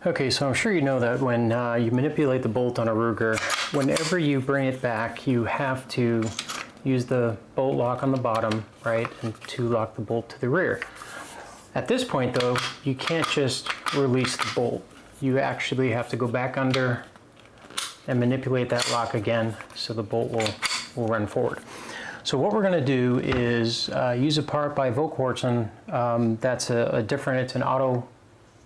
Okay, so I'm sure you know that when you manipulate the bolt on a Ruger, whenever you bring it back, you have to use the bolt lock on the bottom, right, and to lock the bolt to the rear. At this point though, you can't just release the bolt. You actually have to go back under and manipulate that lock again so the bolt will run forward. So what we're going to do is use a part by Volquartsen that's a different, it's an auto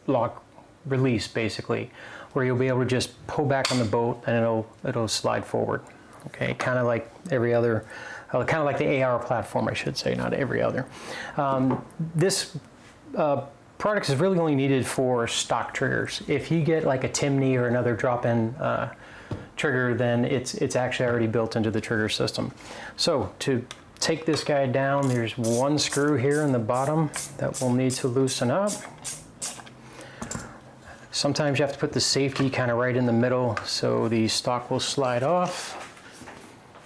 lock release basically, where you'll be able to just pull back on the bolt and it'll slide forward. Okay, kind of like every other, kind of like the AR platform, I should say, not every other. This product is really only needed for stock triggers. If you get like a Timney or another drop-in trigger, then it's actually already built into the trigger system. So to take this guy down, there's one screw here in the bottom that we'll need to loosen up. Sometimes you have to put the safety kind of right in the middle so the stock will slide off.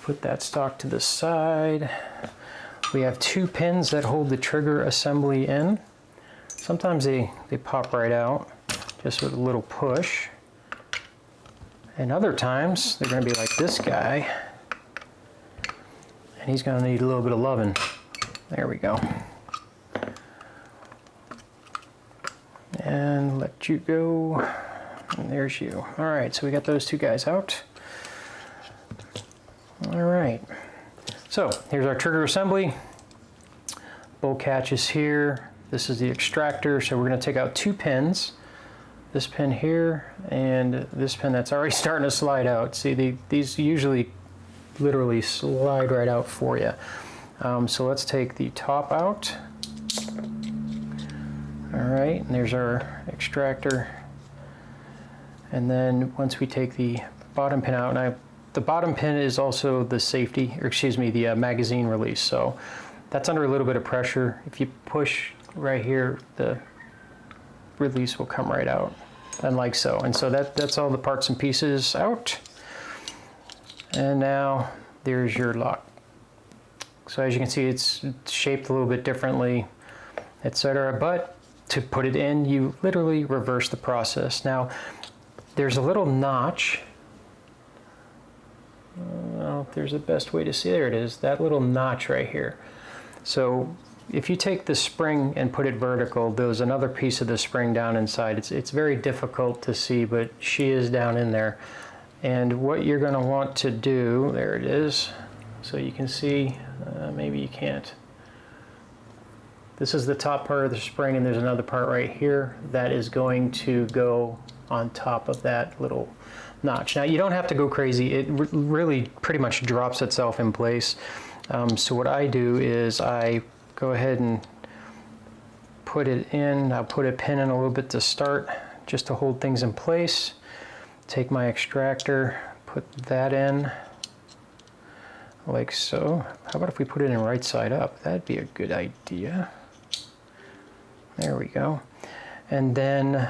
Put that stock to the side. We have two pins that hold the trigger assembly in. Sometimes they pop right out just with a little push. And other times they're going to be like this guy. And he's going to need a little bit of loving. There we go. And let you go, and there's you. All right, so we got those two guys out. All right, so here's our trigger assembly. Bolt catch is here. This is the extractor, so we're gonna take out two pins. This pin here, and this pin that's already starting to slide out. See, these usually literally slide right out for you. So let's take the top out. All right, and there's our extractor. And then once we take the bottom pin out, and the bottom pin is also the safety, or excuse me, the magazine release. So that's under a little bit of pressure. If you push right here, the release will come right out, and like so. And so that's all the parts and pieces out. And now there's your lock. So as you can see, it's shaped a little bit differently, etc. But to put it in, you literally reverse the process. Now, there's a little notch. Well, there's the best way to see. There it is, that little notch right here. So if you take the spring and put it vertical, there's another piece of the spring down inside. It's very difficult to see, but she is down in there. And what you're going to want to do, there it is, so you can see, maybe you can't. This is the top part of the spring, and there's another part right here that is going to go on top of that little notch. Now, you don't have to go crazy. It really pretty much drops itself in place. So what I do is I go ahead and put it in. I'll put a pin in a little bit to start, just to hold things in place. Take my extractor, put that in, like so. How about if we put it in right side up? That'd be a good idea. There we go. And then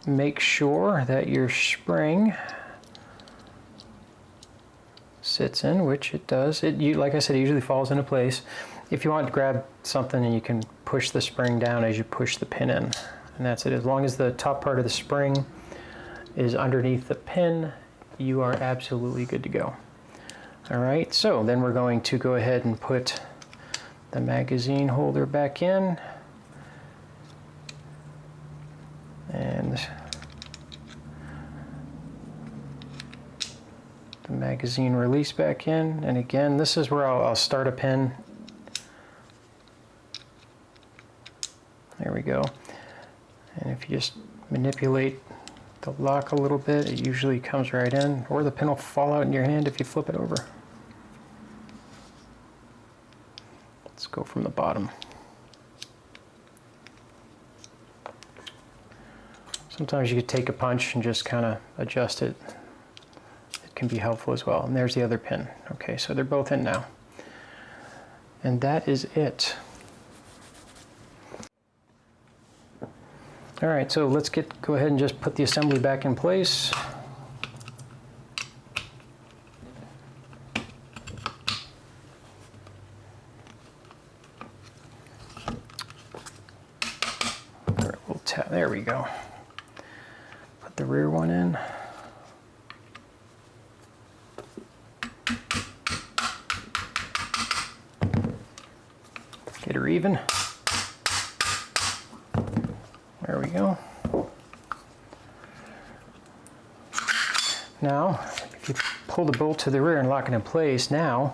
make sure that your spring sits in, which it does. Like I said, it usually falls into place. If you want to grab something, and you can push the spring down as you push the pin in. And that's it. As long as the top part of the spring is underneath the pin, you are absolutely good to go. All right, so then we're going to go ahead and put the magazine holder back in. And the magazine release back in. And again, this is where I'll start a pin. There we go. And if you just manipulate the lock a little bit, it usually comes right in, or the pin will fall out in your hand if you flip it over. Let's go from the bottom. Sometimes you could take a punch and just kind of adjust it. It can be helpful as well. And there's the other pin. Okay, so they're both in now. And that is it. All right, so let's go ahead and just put the assembly back in place. There we go. rear one in. Get her even. There we go. Now, if you pull the bolt to the rear and lock it in place, now,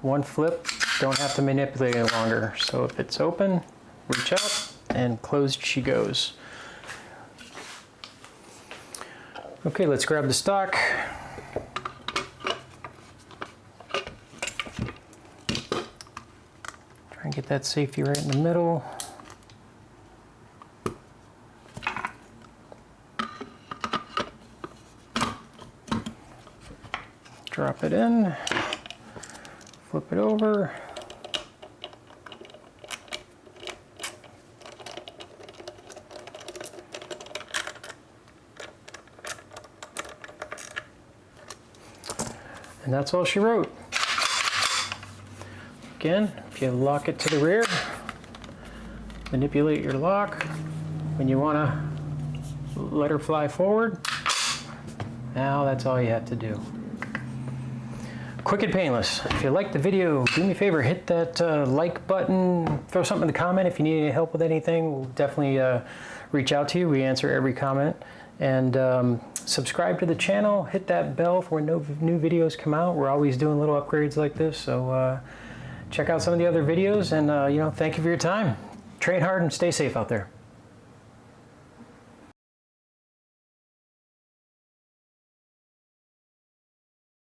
one flip, don't have to manipulate it any longer. So if it's open, reach out, and closed she goes. Okay, let's grab the stock. Try and get that safety right in the middle. Drop it in, flip it over. And that's all she wrote. Again, if you lock it to the rear, manipulate your lock. When you want to let her fly forward, now that's all you have to do. Quick and painless. If you liked the video, do me a favor, hit that like button, throw something in the comment if you need any help with anything. We'll definitely reach out to you. We answer every comment. And subscribe to the channel, hit that bell for when new videos come out. We're always doing little upgrades like this, so check out some of the other videos, and thank you for your time. Train hard and stay safe out there.